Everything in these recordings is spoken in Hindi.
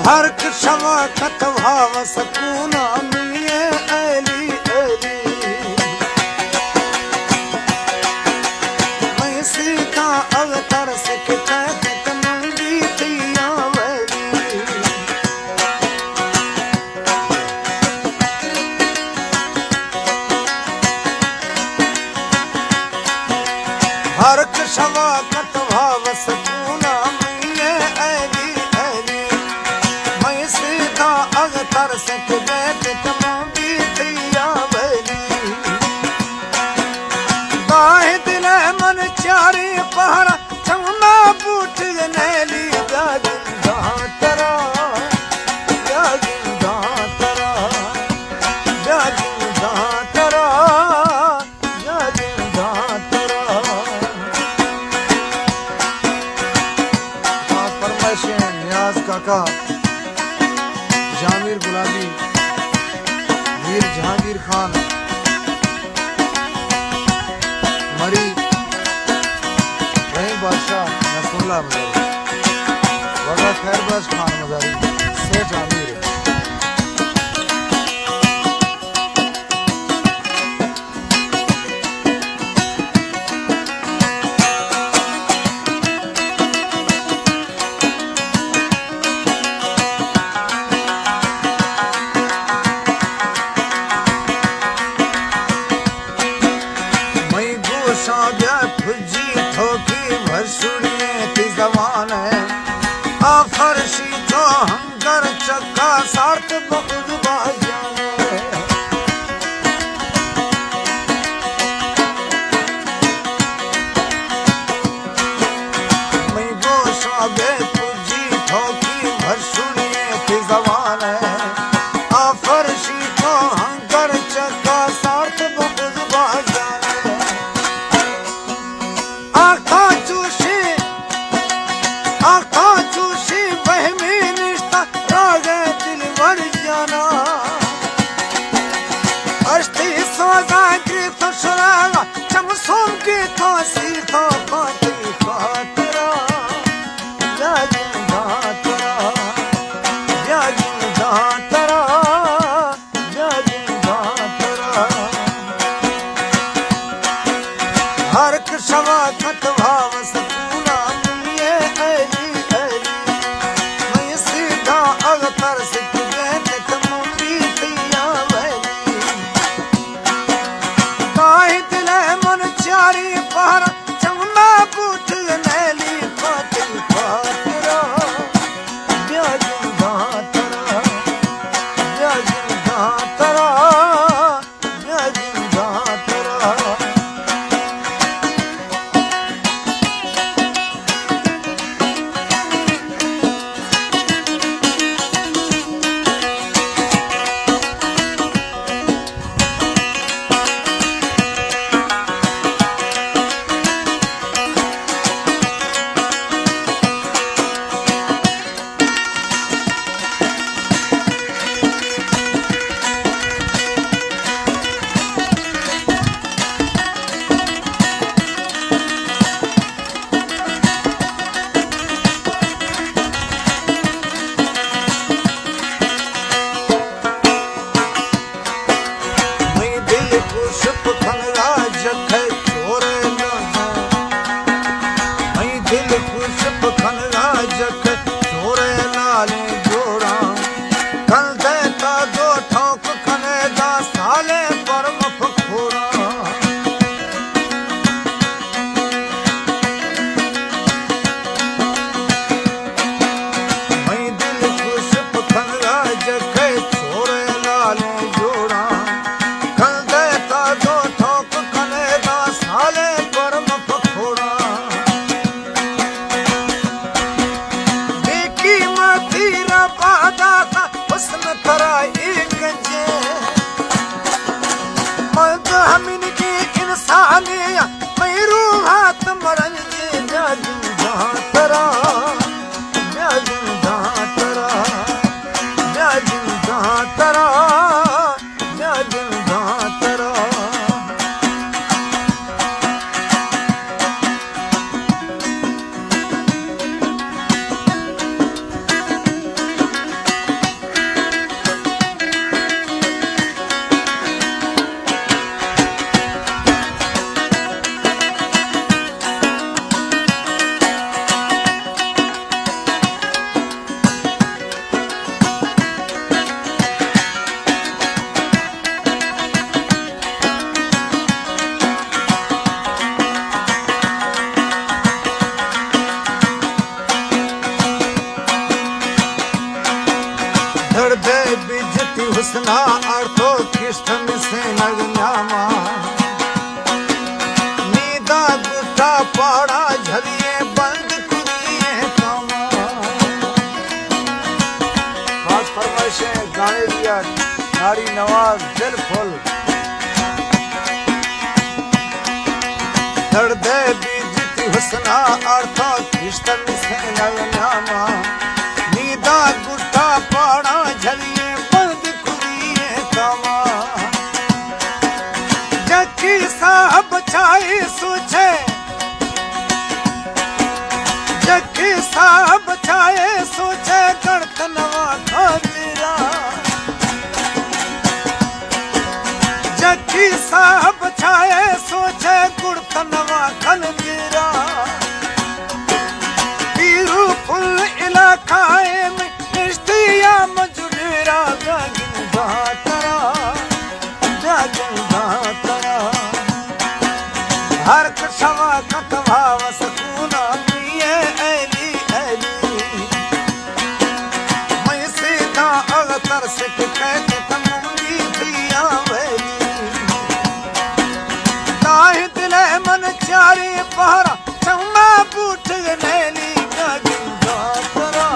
हरक शवाकत भाव सकूना मिलिए ऐली ऐली मैं सीता अवतर से कहत मंगी थिया वैली हरक शवाकत भाव सकूना मिलिए ऐली ऐली मैं सीता अवतर से कहत मंगी थिया वैली गाहे दिल मन चारी पहरा चमना बूट नैली ब्यागिंदा तरा ब्यागिंदा तरा ब्यागिंदा तरा ब्यागिंदा तरा फरमाइश नियाज काका जामिर गुलाबी वीर जहांगीर खान मरी रहीम बादशाह नसरुल्लाह मजारी वगा खैरबाज खान मजारी सेठ आमिर मैं गोशा गया फुजी ठोकी भसुड़िए थी जवान है आ फरशी तो हंगर चक्का सार्थ बहुत बाजान है मैं गोशा गया फुजी ठोकी भसुड़िए थी जवान है आ फरशी तो हंगर चक्का सार्थ बहुत बाजान है आँखों चूसी बहमी निश्ता रागे दिल मर जाना अष्टी सोजा की तो सुरागा चमसों की तो सीखो पाती पातरा जागिंदा तरा जागिंदा तरा जागिंदा तरा हरक शवाकत भाव सकूना मिलिए ऐली ऐली मैं सीधा अवतर से कहत मंगी थिया वैली गाहे दिल मन चारी पहरा चमना बूट नैली पाती पातरा ब्यागिंदा तरा ब्यागिंदा तरा ब्यागिंदा तरा मैं दिल को शुभ खनरा जखे छोरे न मैं दिल को शुभ खनरा जखे छोरे नाले जोड़ा कल देता दो ठोक खने दा साले पर मफखोरा मैं दिल को शुभ खनरा जखे छोरे नाले जोड़ा कल देता दो ठोक खने दा साले पर मफखोरा देखी मथीरा बादा था हुस्न तरा एक जे मर्द हमिन की इंसानिया मैं रूहात मरन जे जागिंदा तरा जागिंदा तरा जागिंदा तरा जागिंदा तरा दर्द बिजती हुस्ना अर्थो किष्ट मिसे नगन्यामा नीदा गुठा पाड़ा झलिए बंद कुरिए कामा खास फरमाइश है गाने दिया नारी नवाज दिल फुल दर्द बिजती हुस्ना अर्थो किष्ट मिसे नगन्यामा नीदा गुठा पाड़ा झलिए बंद कुरिए कामा जकी साहब छाई सूझे जकी साहब छाए सूझे गणत नवा खातिरा जकी साहब छाए सूझे गुणत नवा खलगिरा पीरू फुल इलाकाए में निश्तिया मजुरेरा जागिन बातरा हर कछवा कतभाव सकूना पिए ऐली ऐली मैं सीधा अगतर से कहते तमुंगी पिया वैली ताहि दिले मन चारी पहरा चम्मा बूठ नैली जागिन दातरा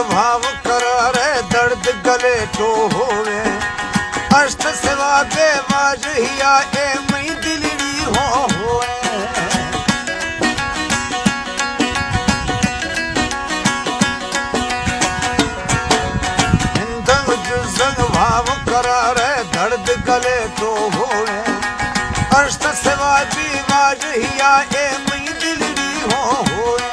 भाव करारे दर्द गले तो होवे अष्ट सेवा बेवाज हिया ए मई दिलड़ी हो होए हिंदंग जुजंग भाव करारे दर्द गले तो होवे अष्ट सेवा बेवाज हिया ए मई दिलड़ी हो होए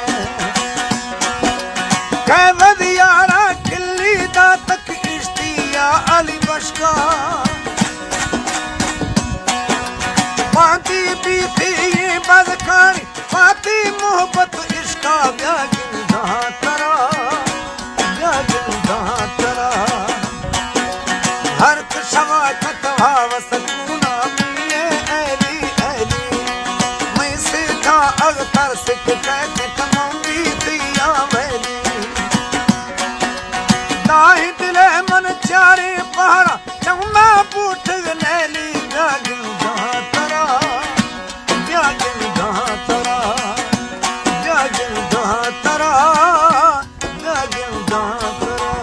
कहवदियारा किल्ली दा तक इश्तिया अली बशका पाती बीती ये बदकानी पाती मोहब्बत इश्का ब्यागिन दातरा हर कशवा कतभाव सकूना मिये ऐली ऐली मैं सीधा अगतर से कहते तमुंगी पिया वैली ताहि दिले मन चारे पहरा चम्मा बूठ नैली ब्यागिन दातरा ब्यागिन दातरा ब्यागिन दातरा ब्यागिन दातरा